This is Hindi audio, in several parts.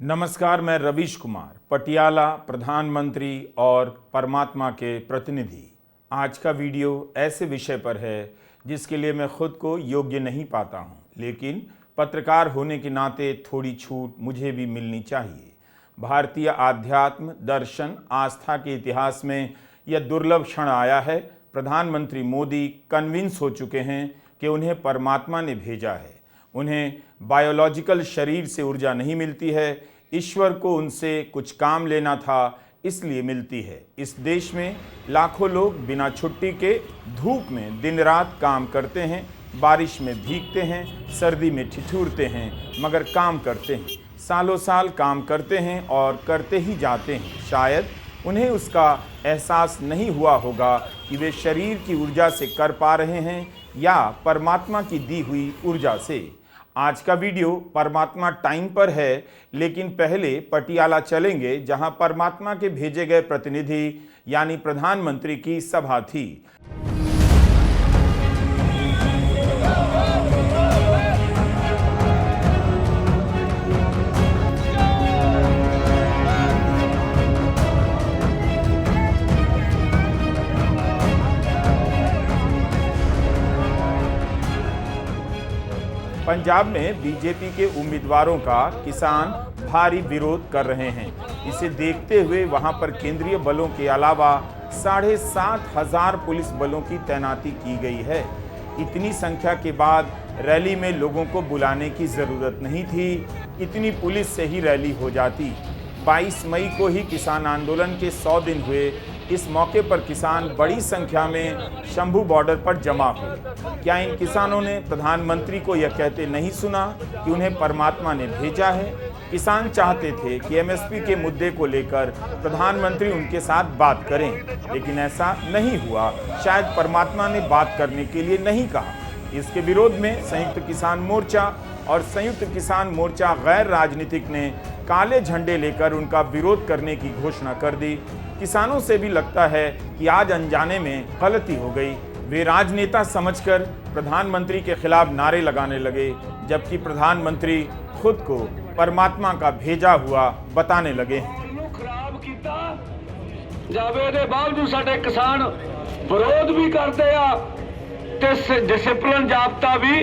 नमस्कार, मैं रवीश कुमार, पटियाला, प्रधानमंत्री और परमात्मा के प्रतिनिधि। आज का वीडियो ऐसे विषय पर है जिसके लिए मैं खुद को योग्य नहीं पाता हूं, लेकिन पत्रकार होने के नाते थोड़ी छूट मुझे भी मिलनी चाहिए। भारतीय आध्यात्म, दर्शन, आस्था के इतिहास में यह दुर्लभ क्षण आया है। प्रधानमंत्री मोदी कन्विंस हो चुके हैं कि उन्हें परमात्मा ने भेजा है। उन्हें बायोलॉजिकल शरीर से ऊर्जा नहीं मिलती है, ईश्वर को उनसे कुछ काम लेना था, इसलिए मिलती है। इस देश में लाखों लोग बिना छुट्टी के धूप में दिन रात काम करते हैं, बारिश में भीगते हैं, सर्दी में ठिठुरते हैं, मगर काम करते हैं। सालों साल काम करते हैं और करते ही जाते हैं। शायद उन्हें उसका एहसास नहीं हुआ होगा कि वे शरीर की ऊर्जा से कर पा रहे हैं या परमात्मा की दी हुई ऊर्जा से। आज का वीडियो परमात्मा टाइम पर है, लेकिन पहले पटियाला चलेंगे, जहां परमात्मा के भेजे गए प्रतिनिधि यानी प्रधानमंत्री की सभा थी। पंजाब में बीजेपी के उम्मीदवारों का किसान भारी विरोध कर रहे हैं। इसे देखते हुए वहां पर केंद्रीय बलों के अलावा 7,500 पुलिस बलों की तैनाती की गई है। इतनी संख्या के बाद रैली में लोगों को बुलाने की जरूरत नहीं थी, इतनी पुलिस से ही रैली हो जाती। 22 मई को ही किसान आंदोलन के 100 दिन हुए। इस मौके पर किसान बड़ी संख्या में शंभू बॉर्डर पर जमा हुए। क्या इन किसानों ने प्रधानमंत्री को यह कहते नहीं सुना कि उन्हें परमात्मा ने भेजा है? किसान चाहते थे कि एमएसपी के मुद्दे को लेकर प्रधानमंत्री उनके साथ बात करें, लेकिन ऐसा नहीं हुआ। शायद परमात्मा ने बात करने के लिए नहीं कहा। इसके विरोध में संयुक्त किसान मोर्चा और संयुक्त किसान मोर्चा गैर राजनीतिक ने काले झंडे लेकर उनका विरोध करने की घोषणा कर दी। किसानों से भी लगता है कि आज अनजाने में गलती हो गई। वे राजनेता समझकर प्रधानमंत्री के खिलाफ नारे लगाने लगे, जबकि प्रधानमंत्री खुद को परमात्मा का भेजा हुआ बताने लगे। खराब किया जावे दे बावजूद साडे किसान विरोध भी करते आ ते डिसिप्लिन जाब्ता भी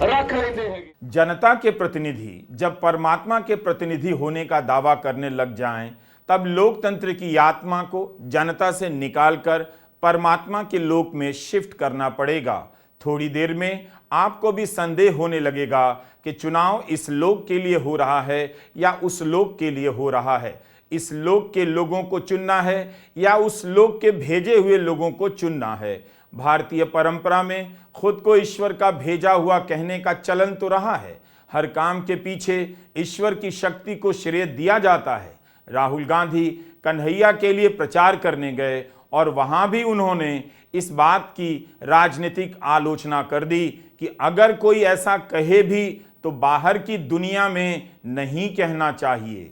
रख लेते हैं। जनता के प्रतिनिधि जब परमात्मा के प्रतिनिधि होने का दावा करने लग जाएं, तब लोकतंत्र की आत्मा को जनता से निकालकर परमात्मा के लोक में शिफ्ट करना पड़ेगा। थोड़ी देर में आपको भी संदेह होने लगेगा कि चुनाव इस लोक के लिए हो रहा है या उस लोक के लिए हो रहा है। इस लोक के लोगों को चुनना है या उस लोक के भेजे हुए लोगों को चुनना है। भारतीय परंपरा में खुद को ईश्वर का भेजा हुआ कहने का चलन तो रहा है। हर काम के पीछे ईश्वर की शक्ति को श्रेय दिया जाता है। राहुल गांधी कन्हैया के लिए प्रचार करने गए और वहां भी उन्होंने इस बात की राजनीतिक आलोचना कर दी कि अगर कोई ऐसा कहे भी तो बाहर की दुनिया में नहीं कहना चाहिए।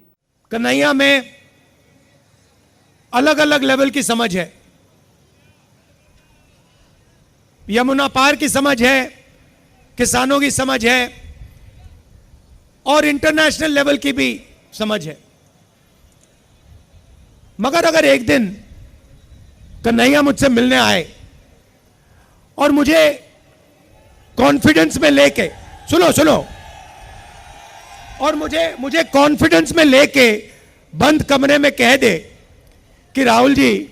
कन्हैया में अलग अलग लेवल की समझ है। यमुना पार की समझ है, किसानों की समझ है और इंटरनेशनल लेवल की भी समझ है। मगर अगर एक दिन कन्हैया मुझसे मिलने आए और मुझे कॉन्फिडेंस में लेके सुनो और मुझे कॉन्फिडेंस में लेके बंद कमरे में कह दे कि राहुल जी,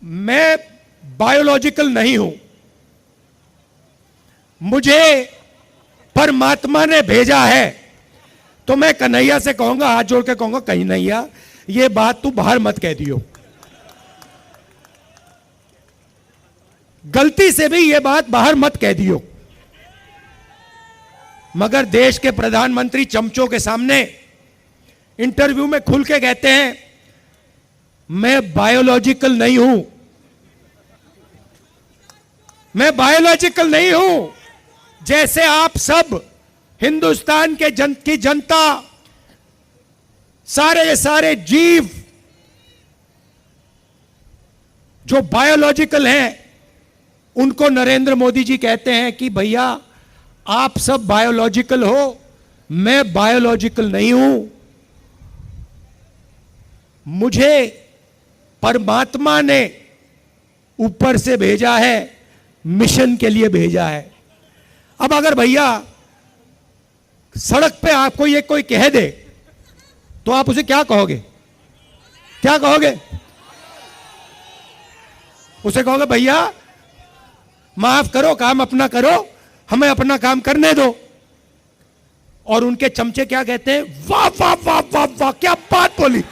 मैं बायोलॉजिकल नहीं हूं, मुझे परमात्मा ने भेजा है, तो मैं कन्हैया से कहूंगा, हाथ जोड़ के कहूंगा, कन्हैया ये बात तू बाहर मत कह दियो, गलती से भी ये बात बाहर मत कह दियो। मगर देश के प्रधानमंत्री चमचों के सामने इंटरव्यू में खुल के कहते हैं, मैं बायोलॉजिकल नहीं हूं, मैं बायोलॉजिकल नहीं हूं। जैसे आप सब हिंदुस्तान के की जनता, सारे जीव जो बायोलॉजिकल हैं, उनको नरेंद्र मोदी जी कहते हैं कि भैया आप सब बायोलॉजिकल हो, मैं बायोलॉजिकल नहीं हूं, मुझे परमात्मा ने ऊपर से भेजा है, मिशन के लिए भेजा है। अब अगर भैया सड़क पे आपको ये कोई कह दे तो आप उसे क्या कहोगे? क्या कहोगे? उसे कहोगे भैया माफ करो, काम अपना करो, हमें अपना काम करने दो। और उनके चमचे क्या कहते हैं? वाह वाह वाह वाह वाह, क्या बात बोली।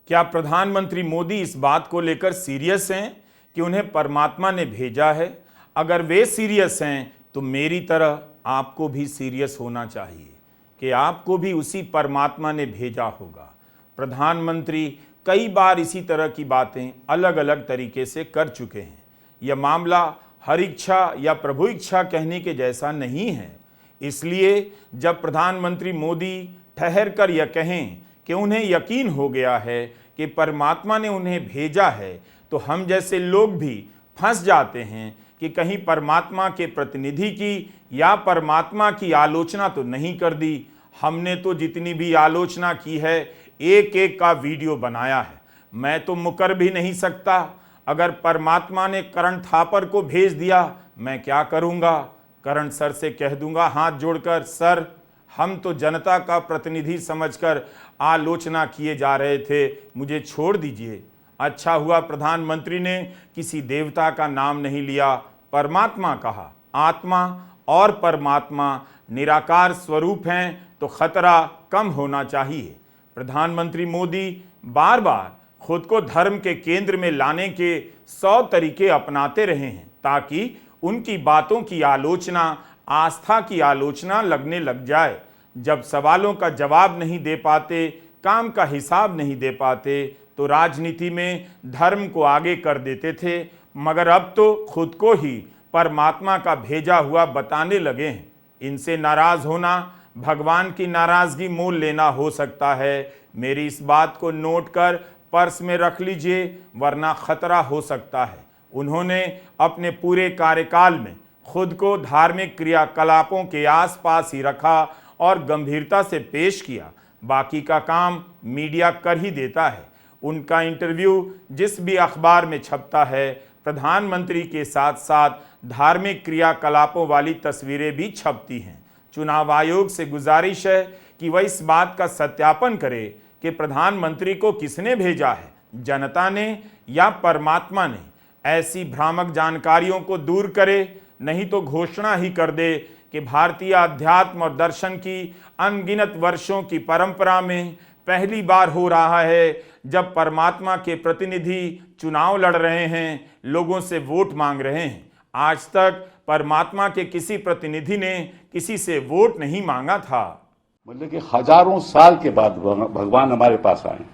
क्या प्रधानमंत्री मोदी इस बात को लेकर सीरियस हैं कि उन्हें परमात्मा ने भेजा है? अगर वे सीरियस हैं तो मेरी तरह आपको भी सीरियस होना चाहिए कि आपको भी उसी परमात्मा ने भेजा होगा। प्रधानमंत्री कई बार इसी तरह की बातें अलग अलग तरीके से कर चुके हैं। यह मामला हर इच्छा या प्रभु इच्छा कहने के जैसा नहीं है। इसलिए जब प्रधानमंत्री मोदी ठहर कर यह कहें कि उन्हें यकीन हो गया है कि परमात्मा ने उन्हें भेजा है, तो हम जैसे लोग भी फंस जाते हैं कि कहीं परमात्मा के प्रतिनिधि की या परमात्मा की आलोचना तो नहीं कर दी। हमने तो जितनी भी आलोचना की है एक एक का वीडियो बनाया है। मैं तो मुकर भी नहीं सकता। अगर परमात्मा ने करण थापर को भेज दिया, मैं क्या करूंगा? करण सर से कह दूंगा हाथ जोड़कर, सर हम तो जनता का प्रतिनिधि समझकर आलोचना किए जा रहे थे, मुझे छोड़ दीजिए। अच्छा हुआ प्रधानमंत्री ने किसी देवता का नाम नहीं लिया, परमात्मा कहा। आत्मा और परमात्मा निराकार स्वरूप हैं तो खतरा कम होना चाहिए। प्रधानमंत्री मोदी बार बार खुद को धर्म के केंद्र में लाने के 100 तरीके अपनाते रहे हैं ताकि उनकी बातों की आलोचना आस्था की आलोचना लगने लग जाए। जब सवालों का जवाब नहीं दे पाते, काम का हिसाब नहीं दे पाते, तो राजनीति में धर्म को आगे कर देते थे, मगर अब तो खुद को ही परमात्मा का भेजा हुआ बताने लगे हैं। इनसे नाराज होना भगवान की नाराजगी मोल लेना हो सकता है। मेरी इस बात को नोट कर पर्स में रख लीजिए, वरना खतरा हो सकता है। उन्होंने अपने पूरे कार्यकाल में खुद को धार्मिक क्रियाकलापों के आसपास ही रखा और गंभीरता से पेश किया। बाकी का काम मीडिया कर ही देता है। उनका इंटरव्यू जिस भी अखबार में छपता है, प्रधानमंत्री के साथ साथ धार्मिक क्रियाकलापों वाली तस्वीरें भी छपती हैं। चुनाव आयोग से गुजारिश है कि वह इस बात का सत्यापन करे कि प्रधानमंत्री को किसने भेजा है, जनता ने या परमात्मा ने। ऐसी भ्रामक जानकारियों को दूर करे, नहीं तो घोषणा ही कर दे कि भारतीय अध्यात्म और दर्शन की अनगिनत वर्षों की परंपरा में पहली बार हो रहा है जब परमात्मा के प्रतिनिधि चुनाव लड़ रहे हैं, लोगों से वोट मांग रहे हैं। आज तक परमात्मा के किसी प्रतिनिधि ने किसी से वोट नहीं मांगा था। मतलब कि हजारों साल के बाद भगवान हमारे पास आए,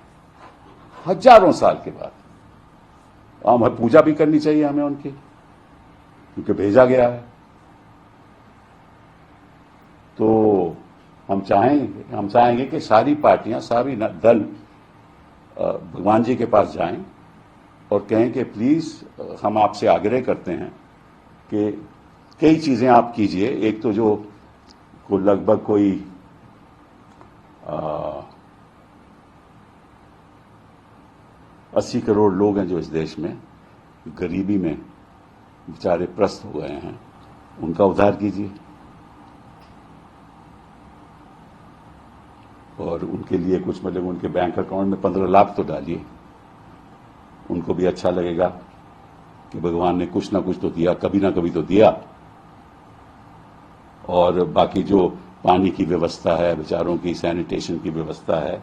हजारों साल के बाद। हमें पूजा भी करनी चाहिए हमें उनकी, क्योंकि भेजा गया है। तो हम चाहेंगे कि सारी पार्टियां, सारी दल भगवान जी के पास जाएं और कहें कि प्लीज हम आपसे आग्रह करते हैं कि कई चीजें आप कीजिए। एक तो जो को लगभग कोई 80 करोड़ लोग हैं जो इस देश में गरीबी में बेचारे प्रस्त हो गए हैं, उनका उद्धार कीजिए और उनके लिए कुछ मतलब उनके बैंक अकाउंट में 15 लाख तो डालिए। उनको भी अच्छा लगेगा कि भगवान ने कुछ ना कुछ तो दिया, कभी ना कभी तो दिया। और बाकी जो पानी की व्यवस्था है, बेचारों की सैनिटेशन की व्यवस्था है,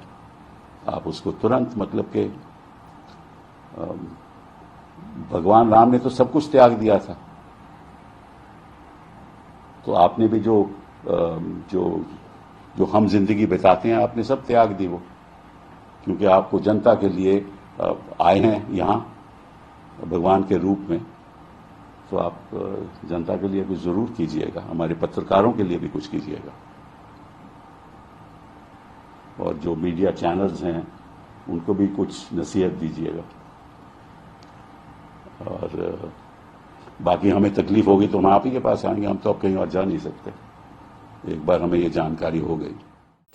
आप उसको तुरंत मतलब कि भगवान राम ने तो सब कुछ त्याग दिया था, तो आपने भी जो हम जिंदगी बिताते हैं आपने सब त्याग दी वो, क्योंकि आपको जनता के लिए आए हैं यहाँ भगवान के रूप में। तो आप जनता के लिए कुछ जरूर कीजिएगा, हमारे पत्रकारों के लिए भी कुछ कीजिएगा और जो मीडिया चैनल्स हैं उनको भी कुछ नसीहत दीजिएगा। और बाकी हमें तकलीफ होगी तो हम आप ही के पास आएंगे, हम तो अब कहीं और जा नहीं सकते। एक बार हमें ये जानकारी हो गई।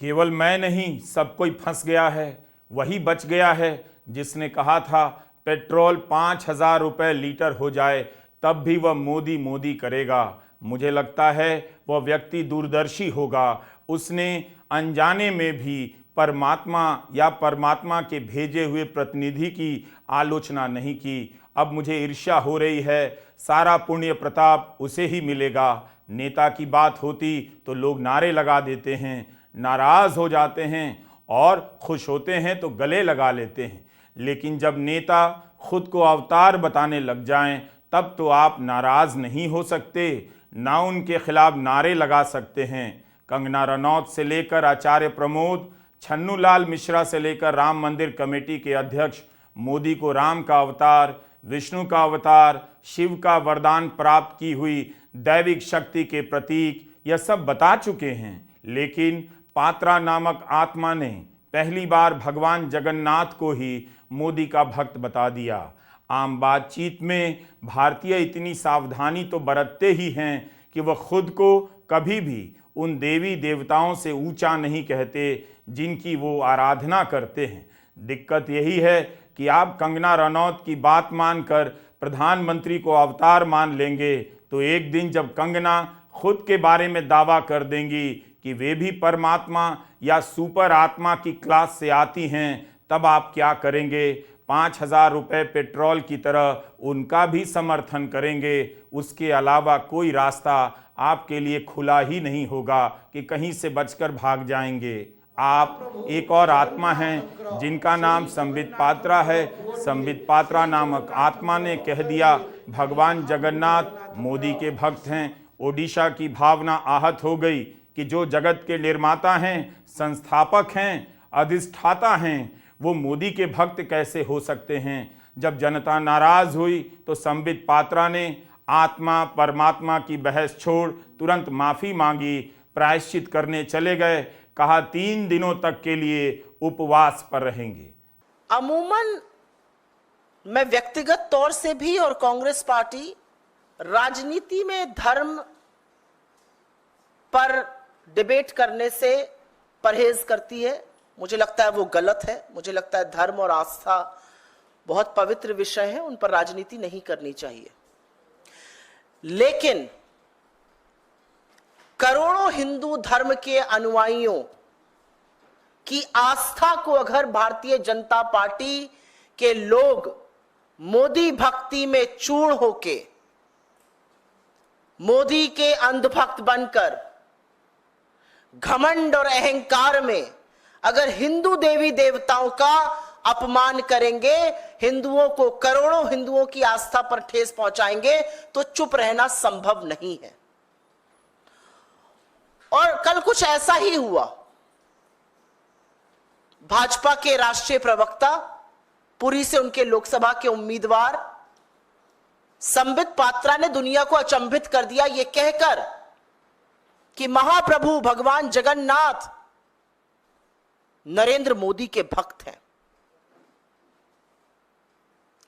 केवल मैं नहीं, सब कोई फंस गया है। वही बच गया है जिसने कहा था पेट्रोल 5,000 रुपये लीटर हो जाए तब भी वह मोदी मोदी करेगा। मुझे लगता है वह व्यक्ति दूरदर्शी होगा। उसने अनजाने में भी परमात्मा या परमात्मा के भेजे हुए प्रतिनिधि की आलोचना नहीं की। अब मुझे ईर्ष्या हो रही है। सारा पुण्य प्रताप उसे ही मिलेगा। नेता की बात होती तो लोग नारे लगा देते हैं, नाराज हो जाते हैं, और खुश होते हैं तो गले लगा लेते हैं। लेकिन जब नेता खुद को अवतार बताने लग जाएं तब तो आप नाराज नहीं हो सकते, ना उनके खिलाफ नारे लगा सकते हैं। कंगना रनौत से लेकर आचार्य प्रमोद, छन्नूलाल मिश्रा से लेकर राम मंदिर कमेटी के अध्यक्ष मोदी को राम का अवतार, विष्णु का अवतार, शिव का वरदान प्राप्त की हुई दैविक शक्ति के प्रतीक यह सब बता चुके हैं। लेकिन पात्रा नामक आत्मा ने पहली बार भगवान जगन्नाथ को ही मोदी का भक्त बता दिया। आम बातचीत में भारतीय इतनी सावधानी तो बरतते ही हैं कि वह खुद को कभी भी उन देवी देवताओं से ऊंचा नहीं कहते जिनकी वो आराधना करते हैं। दिक्कत यही है कि आप कंगना रनौत की बात मानकर प्रधानमंत्री को अवतार मान लेंगे तो एक दिन जब कंगना खुद के बारे में दावा कर देंगी कि वे भी परमात्मा या सुपर आत्मा की क्लास से आती हैं, तब आप क्या करेंगे? 5,000 रुपये पेट्रोल की तरह उनका भी समर्थन करेंगे। उसके अलावा कोई रास्ता आपके लिए खुला ही नहीं होगा कि कहीं से बचकर भाग जाएंगे। आप एक और आत्मा हैं जिनका नाम संबित पात्रा है। संबित पात्रा नामक आत्मा ने कह दिया भगवान जगन्नाथ मोदी के भक्त हैं। ओडिशा की भावना आहत हो गई कि जो जगत के निर्माता हैं, संस्थापक हैं, अधिष्ठाता हैं, वो मोदी के भक्त कैसे हो सकते हैं। जब जनता नाराज हुई तो संबित पात्रा ने आत्मा परमात्मा की बहस छोड़ तुरंत माफी मांगी, प्रायश्चित करने चले गए। कहा 3 दिनों तक के लिए उपवास पर रहेंगे। अमूमन मैं व्यक्तिगत तौर से भी और कांग्रेस पार्टी राजनीति में धर्म पर डिबेट करने से परहेज करती है। मुझे लगता है वो गलत है। मुझे लगता है धर्म और आस्था बहुत पवित्र विषय है, उन पर राजनीति नहीं करनी चाहिए। लेकिन करोड़ों हिंदू धर्म के अनुयायियों की आस्था को अगर भारतीय जनता पार्टी के लोग मोदी भक्ति में चूर होके, मोदी के अंधभक्त बनकर, घमंड और अहंकार में अगर हिंदू देवी देवताओं का अपमान करेंगे, हिंदुओं को, करोड़ों हिंदुओं की आस्था पर ठेस पहुंचाएंगे, तो चुप रहना संभव नहीं है। और कल कुछ ऐसा ही हुआ। भाजपा के राष्ट्रीय प्रवक्ता, पुरी से उनके लोकसभा के उम्मीदवार संबित पात्रा ने दुनिया को अचंभित कर दिया यह कहकर कि महाप्रभु भगवान जगन्नाथ नरेंद्र मोदी के भक्त हैं।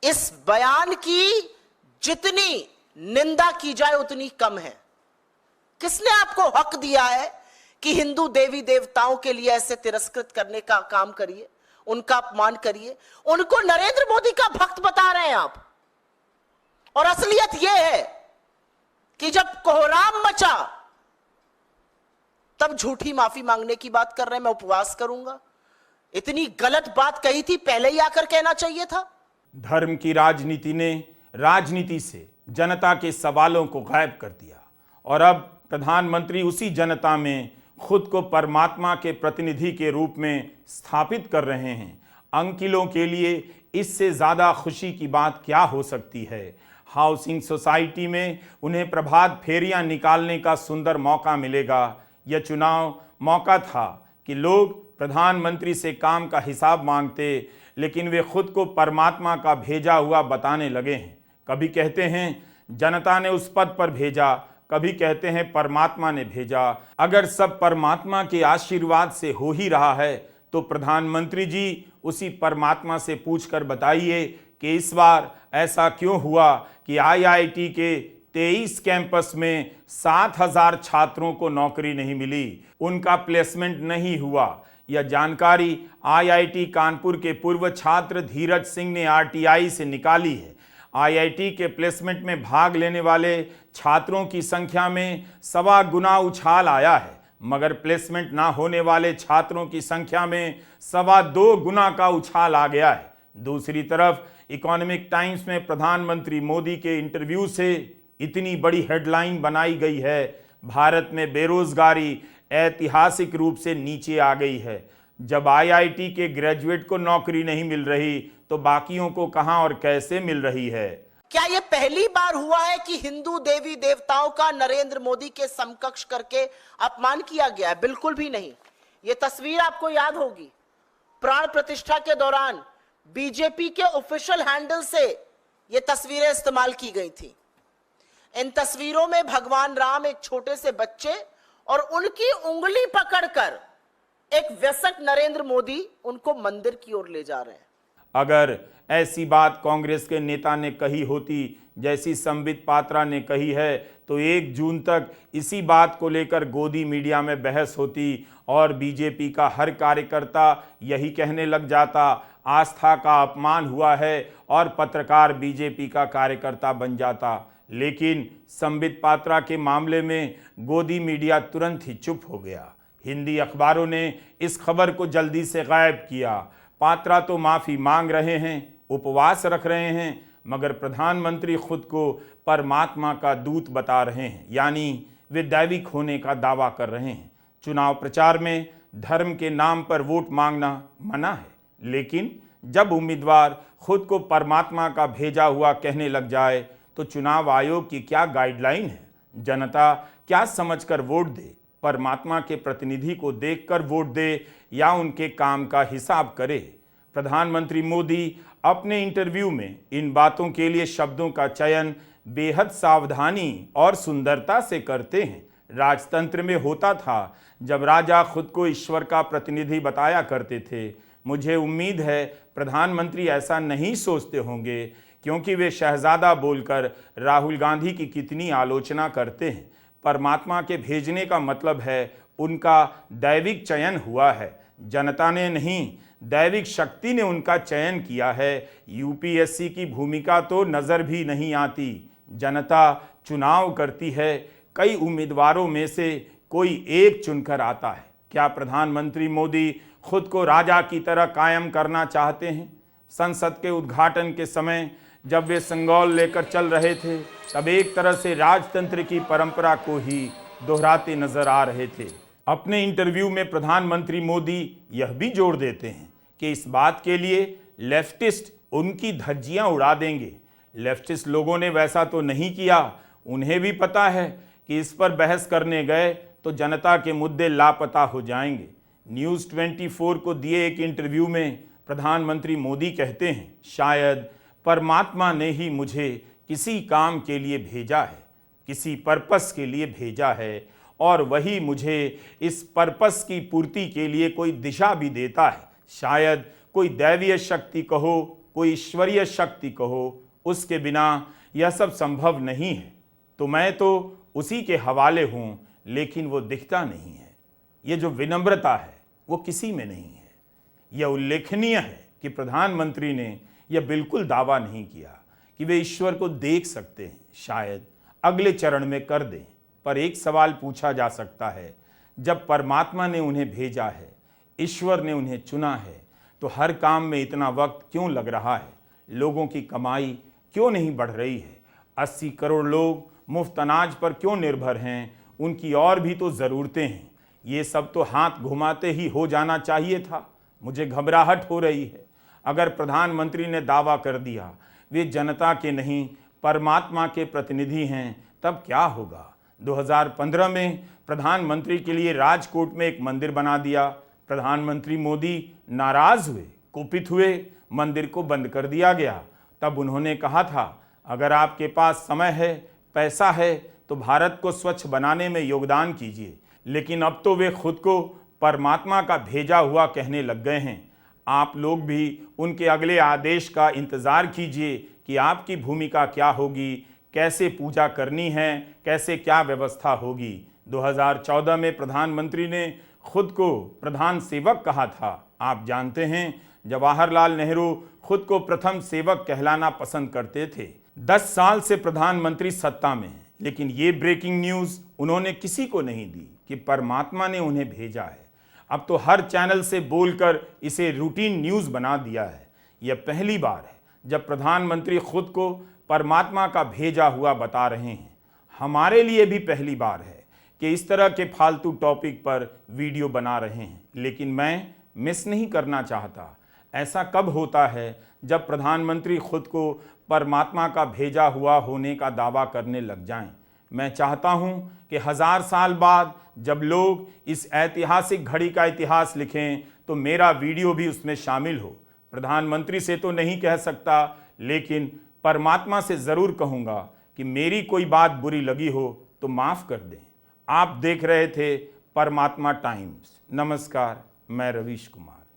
इस बयान की जितनी निंदा की जाए उतनी कम है। किसने आपको हक दिया है कि हिंदू देवी देवताओं के लिए ऐसे तिरस्कृत करने का काम करिए, उनका अपमान करिए? उनको नरेंद्र मोदी का भक्त बता रहे हैं आप। और असलियत यह है कि जब कोहराम मचा तब झूठी माफी मांगने की बात कर रहे हैं, मैं उपवास करूंगा। इतनी गलत बात कही थी, पहले ही आकर कहना चाहिए था। धर्म की राजनीति ने राजनीति से जनता के सवालों को गायब कर दिया और अब प्रधानमंत्री उसी जनता में खुद को परमात्मा के प्रतिनिधि के रूप में स्थापित कर रहे हैं। अंकिलों के लिए इससे ज़्यादा खुशी की बात क्या हो सकती है। हाउसिंग सोसाइटी में उन्हें प्रभात फेरियां निकालने का सुंदर मौका मिलेगा। यह चुनाव मौका था कि लोग प्रधानमंत्री से काम का हिसाब मांगते, लेकिन वे खुद को परमात्मा का भेजा हुआ बताने लगे हैं। कभी कहते हैं जनता ने उस पद पर भेजा, कभी कहते हैं परमात्मा ने भेजा। अगर सब परमात्मा के आशीर्वाद से हो ही रहा है तो प्रधानमंत्री जी उसी परमात्मा से पूछकर बताइए कि इस बार ऐसा क्यों हुआ कि IIT के 23 कैंपस में 7,000 छात्रों को नौकरी नहीं मिली, उनका प्लेसमेंट नहीं हुआ। यह जानकारी आईआईटी कानपुर के पूर्व छात्र धीरज सिंह ने आरटीआई से निकाली है। आईआईटी के प्लेसमेंट में भाग लेने वाले छात्रों की संख्या में 1.25 गुना उछाल आया है, मगर प्लेसमेंट ना होने वाले छात्रों की संख्या में 2.25 गुना का उछाल आ गया है। दूसरी तरफ इकोनॉमिक टाइम्स में प्रधानमंत्री मोदी के इंटरव्यू से इतनी बड़ी हेडलाइन बनाई गई है, भारत में बेरोजगारी ऐतिहासिक रूप से नीचे आ गई है। जब आईआईटी के ग्रेजुएट को नौकरी नहीं मिल रही तो बाकियों को कहां और कैसे मिल रही है? क्या यह पहली बार हुआ है कि हिंदू देवी देवताओं का नरेंद्र मोदी के समकक्ष करके अपमान किया गया है? बिल्कुल भी नहीं। यह तस्वीर आपको याद होगी, प्राण प्रतिष्ठा के दौरान बीजेपी के ऑफिशियल हैंडल से यह तस्वीरें इस्तेमाल की गई थी। इन तस्वीरों में भगवान राम एक छोटे से बच्चे और उनकी उंगली पकड़कर एक वयस्क नरेंद्र मोदी उनको मंदिर की ओर ले जा रहे हैं। अगर ऐसी बात कांग्रेस के नेता ने कही होती जैसी संबित पात्रा ने कही है तो 1 जून तक इसी बात को लेकर गोदी मीडिया में बहस होती और बीजेपी का हर कार्यकर्ता यही कहने लग जाता, आस्था का अपमान हुआ है, और पत्रकार बीजेपी का कार्यकर्ता बन जाता। लेकिन संबित पात्रा के मामले में गोदी मीडिया तुरंत ही चुप हो गया। हिंदी अखबारों ने इस खबर को जल्दी से गायब किया। पात्रा तो माफी मांग रहे हैं, उपवास रख रहे हैं, मगर प्रधानमंत्री खुद को परमात्मा का दूत बता रहे हैं, यानी वे दैविक होने का दावा कर रहे हैं। चुनाव प्रचार में धर्म के नाम पर वोट मांगना मना है, लेकिन जब उम्मीदवार खुद को परमात्मा का भेजा हुआ कहने लग जाए तो चुनाव आयोग की क्या गाइडलाइन है? जनता क्या समझकर वोट दे? परमात्मा के प्रतिनिधि को देखकर वोट दे या उनके काम का हिसाब करे? प्रधानमंत्री मोदी अपने इंटरव्यू में इन बातों के लिए शब्दों का चयन बेहद सावधानी और सुंदरता से करते हैं। राजतंत्र में होता था जब राजा खुद को ईश्वर का प्रतिनिधि बताया करते थे। मुझे उम्मीद है प्रधानमंत्री ऐसा नहीं सोचते होंगे, क्योंकि वे शहजादा बोलकर राहुल गांधी की कितनी आलोचना करते हैं। परमात्मा के भेजने का मतलब है उनका दैविक चयन हुआ है, जनता ने नहीं, दैविक शक्ति ने उनका चयन किया है। यूपीएससी की भूमिका तो नजर भी नहीं आती। जनता चुनाव करती है, कई उम्मीदवारों में से कोई एक चुनकर आता है। क्या प्रधानमंत्री मोदी खुद को राजा की तरह कायम करना चाहते हैं? संसद के उद्घाटन के समय जब वे संगोल लेकर चल रहे थे तब एक तरह से राजतंत्र की परंपरा को ही दोहराते नजर आ रहे थे। अपने इंटरव्यू में प्रधानमंत्री मोदी यह भी जोर देते हैं कि इस बात के लिए लेफ्टिस्ट उनकी धज्जियां उड़ा देंगे। लेफ्टिस्ट लोगों ने वैसा तो नहीं किया, उन्हें भी पता है कि इस पर बहस करने गए तो जनता के मुद्दे लापता हो जाएंगे। न्यूज़ 24 को दिए एक इंटरव्यू में प्रधानमंत्री मोदी कहते हैं, शायद परमात्मा ने ही मुझे किसी काम के लिए भेजा है, किसी पर्पस के लिए भेजा है, और वही मुझे इस पर्पस की पूर्ति के लिए कोई दिशा भी देता है। शायद कोई दैवीय शक्ति कहो, कोई ईश्वरीय शक्ति कहो, उसके बिना यह सब संभव नहीं है। तो मैं तो उसी के हवाले हूँ, लेकिन वो दिखता नहीं है। ये जो विनम्रता है वो किसी में नहीं है। यह उल्लेखनीय है कि प्रधानमंत्री ने यह बिल्कुल दावा नहीं किया कि वे ईश्वर को देख सकते हैं, शायद अगले चरण में कर दें। पर एक सवाल पूछा जा सकता है, जब परमात्मा ने उन्हें भेजा है, ईश्वर ने उन्हें चुना है, तो हर काम में इतना वक्त क्यों लग रहा है? लोगों की कमाई क्यों नहीं बढ़ रही है? 80 करोड़ लोग मुफ्त अनाज पर क्यों निर्भर हैं? उनकी और भी तो ज़रूरतें हैं। ये सब तो हाथ घुमाते ही हो जाना चाहिए था। मुझे घबराहट हो रही है। अगर प्रधानमंत्री ने दावा कर दिया वे जनता के नहीं परमात्मा के प्रतिनिधि हैं, तब क्या होगा? 2015 में प्रधानमंत्री के लिए राजकोट में एक मंदिर बना दिया। प्रधानमंत्री मोदी नाराज हुए, कुपित हुए, मंदिर को बंद कर दिया गया। तब उन्होंने कहा था, अगर आपके पास समय है, पैसा है, तो भारत को स्वच्छ बनाने में योगदान कीजिए। लेकिन अब तो वे खुद को परमात्मा का भेजा हुआ कहने लग गए हैं। आप लोग भी उनके अगले आदेश का इंतज़ार कीजिए कि आपकी भूमिका क्या होगी, कैसे पूजा करनी है, कैसे क्या व्यवस्था होगी। 2014 में प्रधानमंत्री ने खुद को प्रधान सेवक कहा था। आप जानते हैं जवाहरलाल नेहरू खुद को प्रथम सेवक कहलाना पसंद करते थे। 10 साल से प्रधानमंत्री सत्ता में हैं, लेकिन ये ब्रेकिंग न्यूज़ उन्होंने किसी को नहीं दी कि परमात्मा ने उन्हें भेजा है। अब तो हर चैनल से बोलकर इसे रूटीन न्यूज़ बना दिया है। यह पहली बार है जब प्रधानमंत्री खुद को परमात्मा का भेजा हुआ बता रहे हैं। हमारे लिए भी पहली बार है कि इस तरह के फालतू टॉपिक पर वीडियो बना रहे हैं, लेकिन मैं मिस नहीं करना चाहता। ऐसा कब होता है जब प्रधानमंत्री खुद को परमात्मा का भेजा हुआ होने का दावा करने लग जाएं। मैं चाहता हूं कि 1000 साल बाद जब लोग इस ऐतिहासिक घड़ी का इतिहास लिखें तो मेरा वीडियो भी उसमें शामिल हो। प्रधानमंत्री से तो नहीं कह सकता, लेकिन परमात्मा से ज़रूर कहूँगा कि मेरी कोई बात बुरी लगी हो तो माफ़ कर दें। आप देख रहे थे परमात्मा टाइम्स। नमस्कार, मैं रवीश कुमार।